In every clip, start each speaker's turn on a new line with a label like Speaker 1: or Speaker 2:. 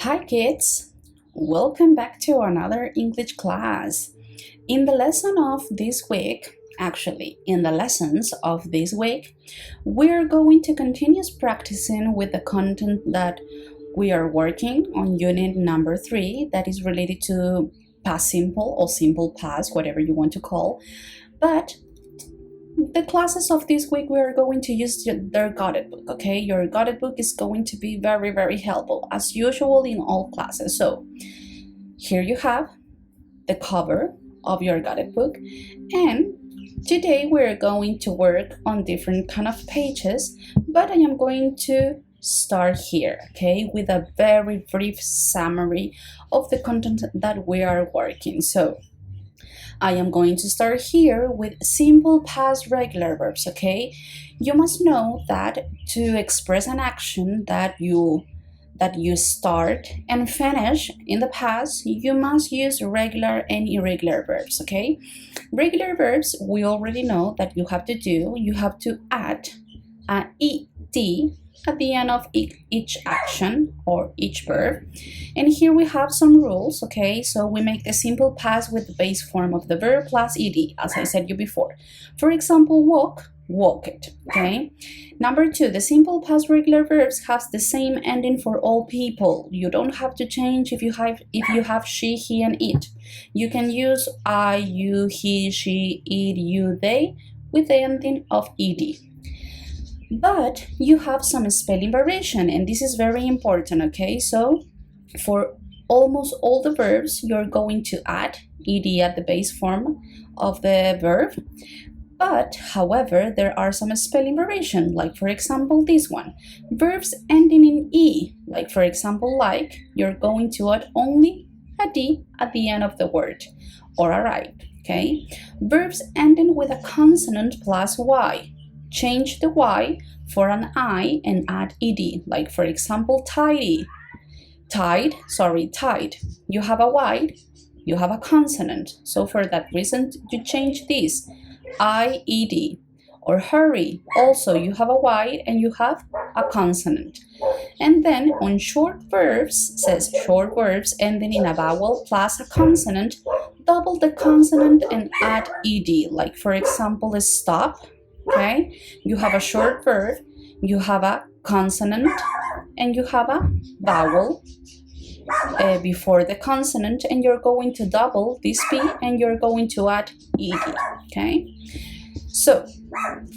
Speaker 1: Hi kids, welcome back to another English class. In the lesson of this week, in the lessons of this week, we're going to continue practicing with the content that we are working on unit number 3 that is related to past simple or simple past, whatever you want to call. But the classes of this week we are going to use their guided book. Okay, your guided book is going to be very helpful as usual in all classes. So here you have the cover of your guided book, and today we're going to work on different kind of pages, but I am going to start here, okay, with a very brief summary of the content that we are working. So I am going to start here with simple past regular verbs, okay? You must know that to express an action that you start and finish in the past, you must use regular and irregular verbs, okay? Regular verbs, we already know that you have to add an ed at the end of each action or each verb. And here we have some rules, okay? So we make the simple past with the base form of the verb plus ed, as I said you before. For example, walk, walked, okay? Number 2, the simple past regular verbs have the same ending for all people. You don't have to change if you have she, he, and it. You can use I, you, he, she, it, you, they with the ending of ed. But you have some spelling variation, and this is very important, okay? So for almost all the verbs, you're going to add ed at the base form of the verb. But, however, there are some spelling variation, like for example this one. Verbs ending in e, like for example like, you're going to add only a d at the end of the word, or a right, okay? Verbs ending with a consonant plus y. Change the y for an I and add ed, like for example tidy. Tied. You have a y, you have a consonant. So for that reason, you change this, I-ed. Or hurry, also you have a y and you have a consonant. And then on short verbs, says short verbs ending in a vowel plus a consonant, double the consonant and add ed, like for example stop. Okay, you have a short verb, you have a consonant, and you have a vowel before the consonant, and you're going to double this p and you're going to add ed. Okay, so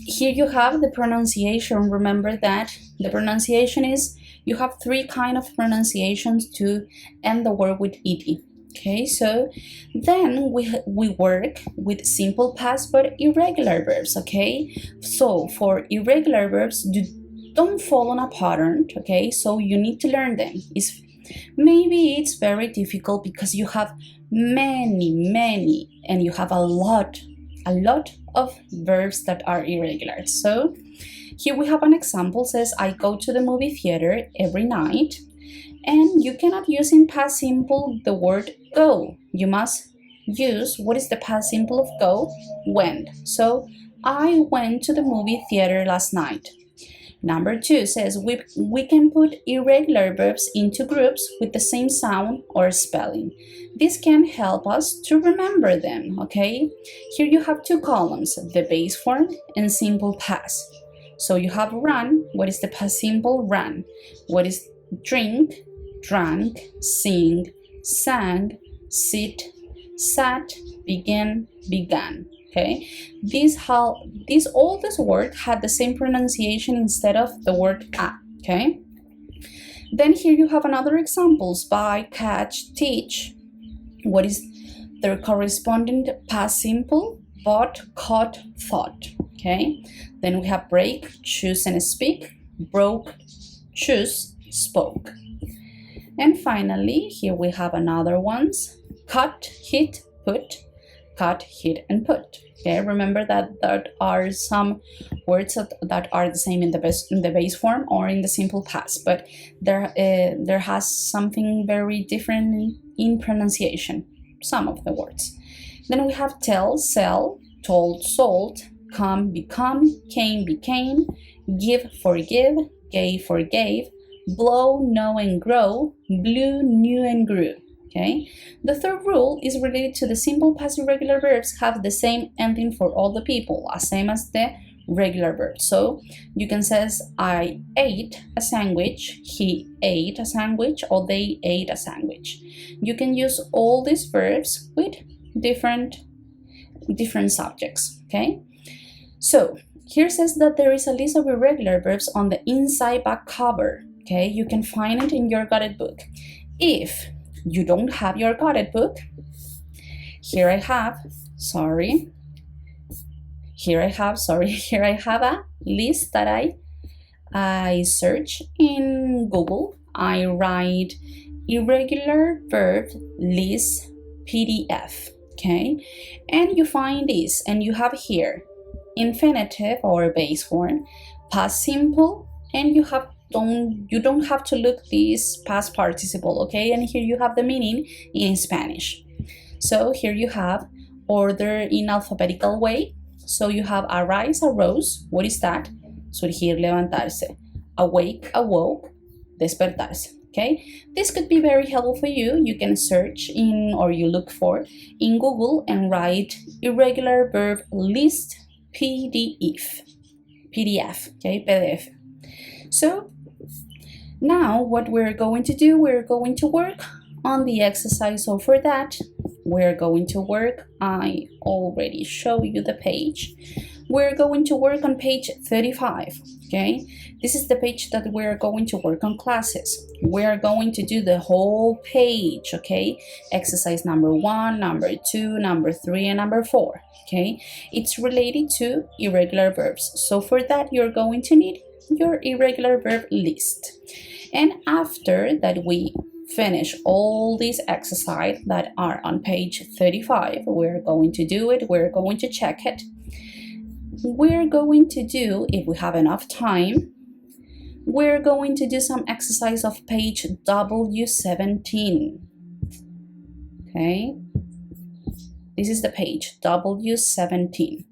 Speaker 1: here you have the pronunciation. Remember that the pronunciation is, you have 3 kind of pronunciations to end the word with ed. Okay, so then we work with simple past but irregular verbs, okay? So for irregular verbs, don't follow a pattern, okay? So you need to learn them. Maybe it's very difficult because you have many, and you have a lot of verbs that are irregular. So here we have an example, says I go to the movie theater every night. And you cannot use in past simple the word go. You must use, what is the past simple of go? Went. So I went to the movie theater last night. Number 2 says we can put irregular verbs into groups with the same sound or spelling. This can help us to remember them, okay? Here you have 2 columns, the base form and simple past. So you have run, what is the past simple? Ran. What is drink? Drank, sing, sang, sit, sat, begin, began. Okay, all this word had the same pronunciation instead of the word a. Okay, then here you have another examples: buy, catch, teach. What is their corresponding past simple? Bought, caught, thought. Okay, then we have break, choose and speak, broke, choose, spoke. And finally, here we have another ones: cut, hit, put, cut, hit, and put. Okay, remember that there are some words that are the same in the base form or in the simple past, but there has something very different in pronunciation, some of the words. Then we have tell, sell, told, sold, come, become, came, became, give, forgive, gave, forgave, blow, know, and grow, blew, knew, and grew. Okay. The third rule is related to the simple past irregular verbs have the same ending for all the people, as same as the regular verb. So you can say I ate a sandwich, he ate a sandwich, or they ate a sandwich. You can use all these verbs with different subjects. Okay. So here says that there is a list of irregular verbs on the inside back cover. Okay, you can find it in your Got It book. If you don't have your Got It book, here I have a list that I search in Google. I write irregular verb list PDF. Okay, and you find this, and you have here infinitive or base form, past simple, and you don't have to look this past participle. Okay, and here you have the meaning in Spanish. So here you have order in alphabetical way. So you have arise, arose. What is that? Surgir, levantarse. Awake, awoke, despertarse. Okay, this could be very helpful for you. You can search in, or you look for in Google and write irregular verb list PDF, okay, PDF. So now what we're going to do, we're going to work on the exercise. So for that, we're going to work, I already show you the page. We're going to work on page 35, okay? This is the page that we're going to work on classes. We're going to do the whole page, okay? Exercise number 1, number 2, number 3, and number 4, okay? It's related to irregular verbs. So for that, you're going to need your irregular verb list. And after that we finish all these exercises that are on page 35, we're going to do it, we're going to check it. We're going to do, if we have enough time, we're going to do some exercise of page W17. Okay, this is the page W17.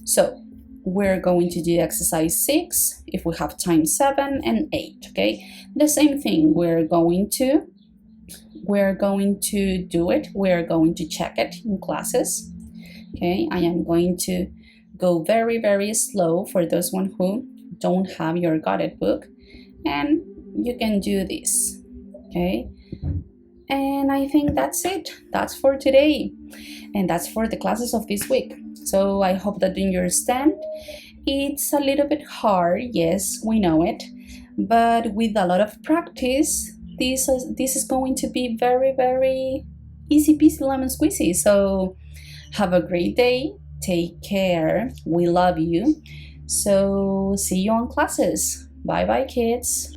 Speaker 1: So we're going to do exercise 6, if we have time 7 and 8. Okay, the same thing, we're going to do it, we're going to check it in classes. Okay, I am going to go very, very slow for those one who don't have your Got It book, and you can do this. Okay, and I think that's it. That's for today, and that's for the classes of this week. So I hope that you understand. It's a little bit hard, yes, we know it, but with a lot of practice, this is going to be very, very easy peasy lemon squeezy. So have a great day. Take care. We love you. So see you on classes. Bye bye, kids.